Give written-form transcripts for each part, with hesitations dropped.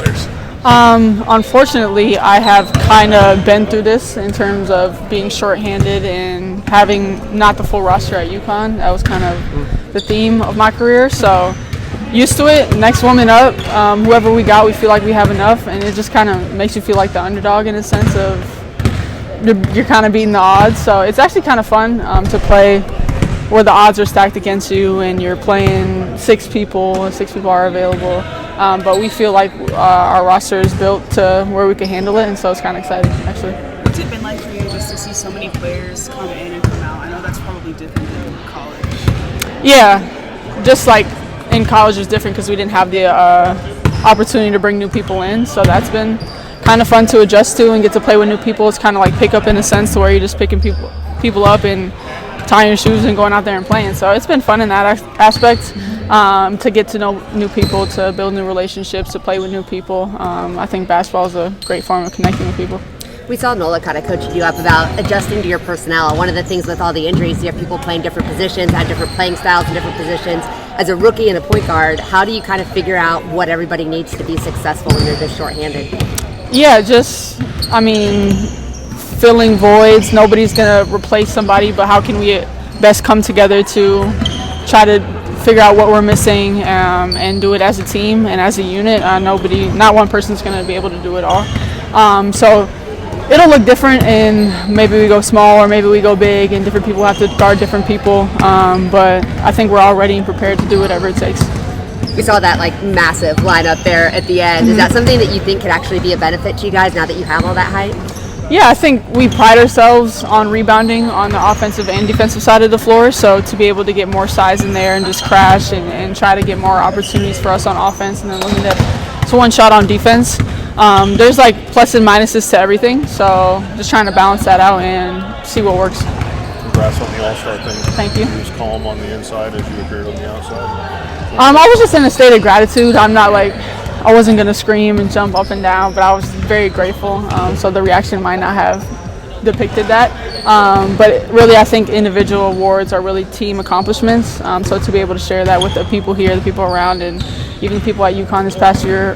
players? Unfortunately, I have kind of been through this in terms of being shorthanded and having not the full roster at UConn. That was kind of the theme of my career. So used to it. Next woman up, whoever we got, we feel like we have enough, and it just kind of makes you feel like the underdog in a sense of you're kind of beating the odds. So it's actually kind of fun to play where the odds are stacked against you and you're playing six people are available. But we feel like our roster is built to where we can handle it, and so it's kind of exciting, actually. What's it been like for you just to see so many players come in and come out? I know that's probably different than college. Yeah, just like in college was different because we didn't have the opportunity to bring new people in, so that's been kind of fun to adjust to and get to play with new people. It's kind of like pick up in a sense to where you're just picking people up and tying your shoes and going out there and playing. So it's been fun in that aspect. To get to know new people, to build new relationships, to play with new people. I think basketball is a great form of connecting with people. We saw Nola kind of coaching you up about adjusting to your personnel. One of the things with all the injuries, you have people playing different positions, had different playing styles in different positions. As a rookie and a point guard, how do you kind of figure out what everybody needs to be successful when you're this shorthanded? Yeah, filling voids. Nobody's going to replace somebody, but how can we best come together to try to figure out what we're missing and do it as a team and as a unit. Not one person's going to be able to do it all. So it'll look different, and maybe we go small or maybe we go big, and different people have to guard different people. But I think we're all ready and prepared to do whatever it takes. We saw that massive lineup there at the end. Is that something that you think could actually be a benefit to you guys now that you have all that height? Yeah, I think we pride ourselves on rebounding on the offensive and defensive side of the floor, so to be able to get more size in there and just crash and try to get more opportunities for us on offense and then looking at one shot on defense. There's plus and minuses to everything, so just trying to balance that out and see what works. Congrats on the All-Star thing. Thank you. You was calm on the inside as you appeared on the outside. I was just in a state of gratitude. I wasn't going to scream and jump up and down, but I was very grateful. So the reaction might not have depicted that. But really, I think individual awards are really team accomplishments. So to be able to share that with the people here, the people around, and even the people at UConn this past year,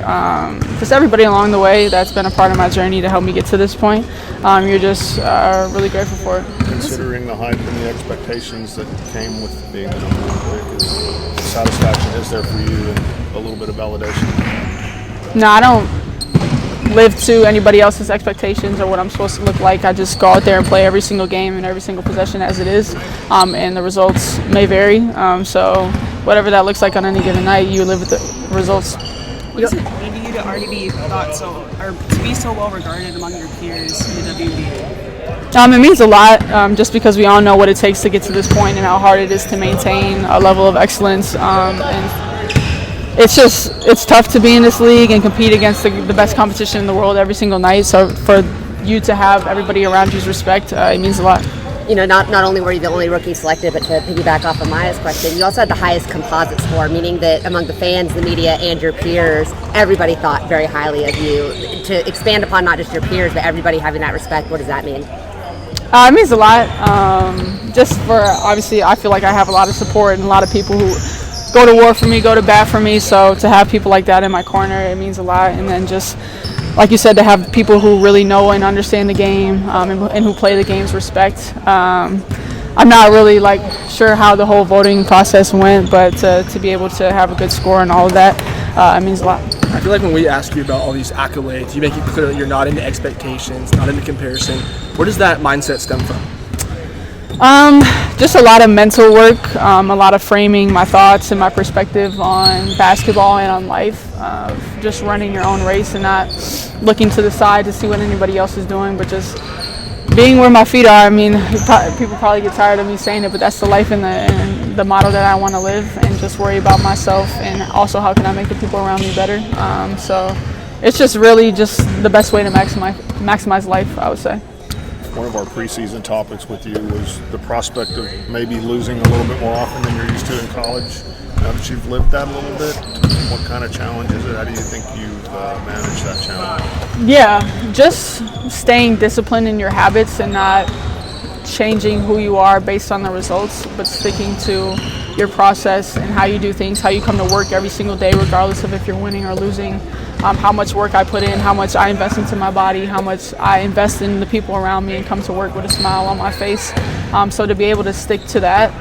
just everybody along the way that's been a part of my journey to help me get to this point, you're just really grateful for it. Considering the hype and the expectations that came with being the number one pick, the satisfaction is there for you and a little bit of validation? No, I don't live to anybody else's expectations or what I'm supposed to look like. I just go out there and play every single game and every single possession as it is, and the results may vary. So whatever that looks like on any given night, you live with the results. What does it mean to you to already be to be so well regarded among your peers in the WNBA? It means a lot, just because we all know what it takes to get to this point and how hard it is to maintain a level of excellence. And it's tough to be in this league and compete against the best competition in the world every single night. So for you to have everybody around you's respect, it means a lot. Not only were you the only rookie selected, but to piggyback off of Maya's question, you also had the highest composite score, meaning that among the fans, the media, and your peers, everybody thought very highly of you. To expand upon not just your peers, but everybody having that respect, what does that mean? It means a lot. Just for, obviously, I feel like I have a lot of support and a lot of people who go to war for me, go to bat for me. So to have people like that in my corner, it means a lot. And then just, like you said, to have people who really know and understand the game and who play the game's respect. I'm not really sure how the whole voting process went, but to be able to have a good score and all of that, it means a lot. I feel like when we ask you about all these accolades, you make it clear that you're not into expectations, not into comparison. Where does that mindset stem from? Just a lot of mental work, a lot of framing my thoughts and my perspective on basketball and on life, just running your own race and not looking to the side to see what anybody else is doing, but just being where my feet are. I mean, people probably get tired of me saying it, but that's the life and the motto that I want to live, and just worry about myself and also how can I make the people around me better. So it's just really just the best way to maximize life, I would say. One of our preseason topics with you was the prospect of maybe losing a little bit more often than you're used to in college. Now that you've lived that a little bit, what kind of challenge is it? How do you think you've managed that challenge? Yeah, just staying disciplined in your habits and not changing who you are based on the results, but sticking to your process and how you do things, how you come to work every single day, regardless of if you're winning or losing, how much work I put in, how much I invest into my body, how much I invest in the people around me and come to work with a smile on my face. So to be able to stick to that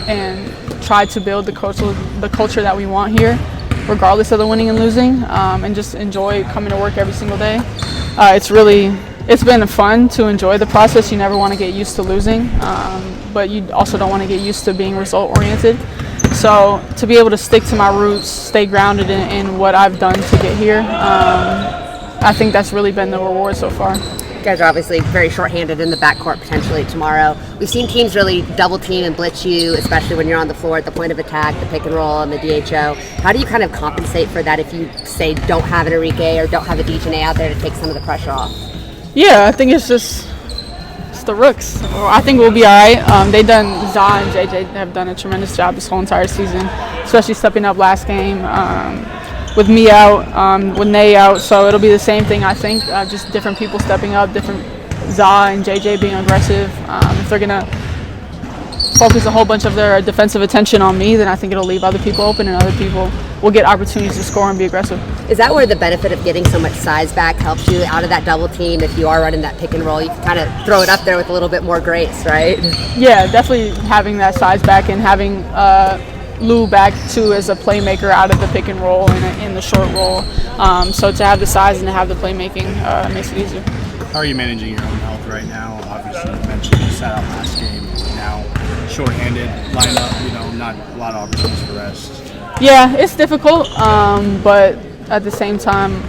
and try to build the culture that we want here, regardless of the winning and losing, and just enjoy coming to work every single day. It's been fun to enjoy the process. You never want to get used to losing, but you also don't want to get used to being result oriented. So to be able to stick to my roots, stay grounded in what I've done to get here, I think that's really been the reward so far. You guys are obviously very shorthanded in the backcourt potentially tomorrow. We've seen teams really double team and blitz you, especially when you're on the floor at the point of attack, the pick and roll, and the DHO. How do you kind of compensate for that if you, say, don't have an Enrique or don't have a Dejanay out there to take some of the pressure off? Yeah, I think it's the rooks. I think we'll be all right. Za and JJ have done a tremendous job this whole entire season, especially stepping up last game with me out, with Nay out. So it'll be the same thing, I think, just different people stepping up, different Za and JJ being aggressive. If they're going to focus a whole bunch of their defensive attention on me, then I think it'll leave other people open and other people will get opportunities to score and be aggressive. Is that where the benefit of getting so much size back helps you out of that double team? If you are running that pick and roll, you can kind of throw it up there with a little bit more grace, right? Yeah, definitely having that size back and having Lou back too as a playmaker out of the pick and roll and in the short roll. So to have the size and to have the playmaking makes it easier. How are you managing your own health right now? Obviously, you mentioned you sat out last game. Now, shorthanded lineup, not a lot of opportunities for rest. Yeah, it's difficult, but at the same time,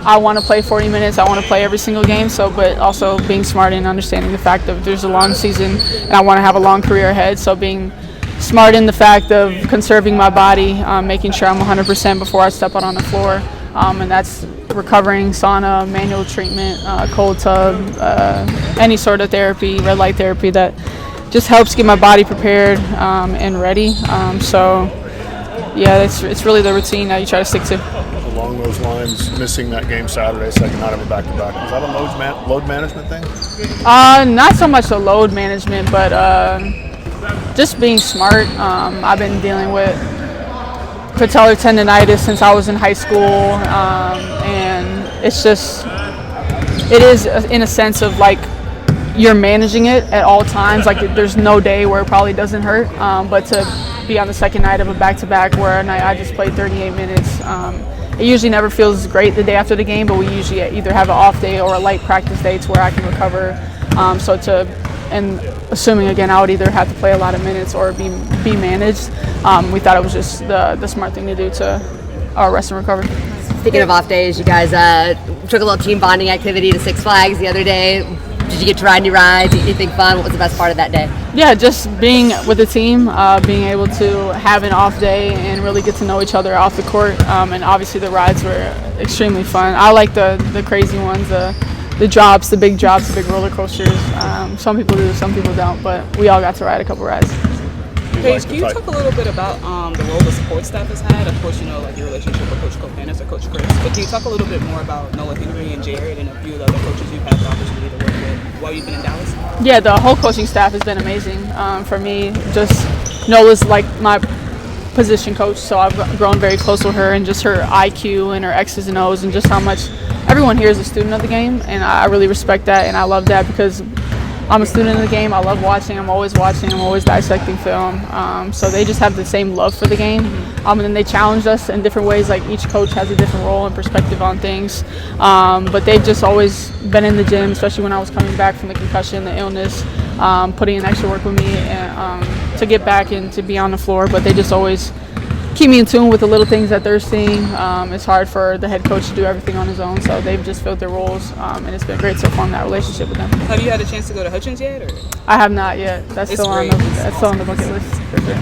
I want to play 40 minutes. I want to play every single game. But also being smart and understanding the fact that there's a long season and I want to have a long career ahead. So being smart in the fact of conserving my body, making sure I'm 100% before I step out on the floor, and that's recovering, sauna, manual treatment, cold tub, any sort of therapy, red light therapy that just helps get my body prepared and ready. Yeah, it's really the routine that you try to stick to. Along those lines, missing that game Saturday, second night of a back-to-back, was that a load management thing? Not so much a load management, but just being smart. I've been dealing with patellar tendonitis since I was in high school, and it is in a sense of like you're managing it at all times. Like there's no day where it probably doesn't hurt, but to be on the second night of a back-to-back where I just played 38 minutes, it usually never feels great the day after the game, but we usually either have an off day or a light practice day to where I can recover. And assuming again I would either have to play a lot of minutes or be managed, we thought it was just the smart thing to do to rest and recover. Speaking of off days, you guys took a little team bonding activity to Six Flags the other day. Did you get to ride any rides? Anything fun? What was the best part of that day? Yeah, just being with the team, being able to have an off day and really get to know each other off the court. And obviously the rides were extremely fun. I like the crazy ones, the drops, the big roller coasters. Some people do, some people don't, but we all got to ride a couple rides. Paige, can you talk a little bit about the role the support staff has had? Of course, like your relationship with Coach Kopanis or Coach Chris, but can you talk a little bit more about Noah Henry and Jared and a few of the other coaches you've had the opportunity to work with while you've been in Dallas? Yeah, the whole coaching staff has been amazing for me. Just Noah's like my position coach, so I've grown very close with her and just her IQ and her X's and O's and just how much everyone here is a student of the game, and I really respect that and I love that because I'm a student of the game. I love watching. I'm always dissecting film. So they just have the same love for the game. And then they challenge us in different ways. Like each coach has a different role and perspective on things. But they've just always been in the gym, especially when I was coming back from the concussion, the illness, putting in extra work with me and, to get back and to be on the floor. But they just always keep me in tune with the little things that they're seeing. It's hard for the head coach to do everything on his own, so they've just filled their roles, and it's been great so far in that relationship with them. Have you had a chance to go to Hutchins yet? Or? I have not yet. That's still on the bucket list for sure.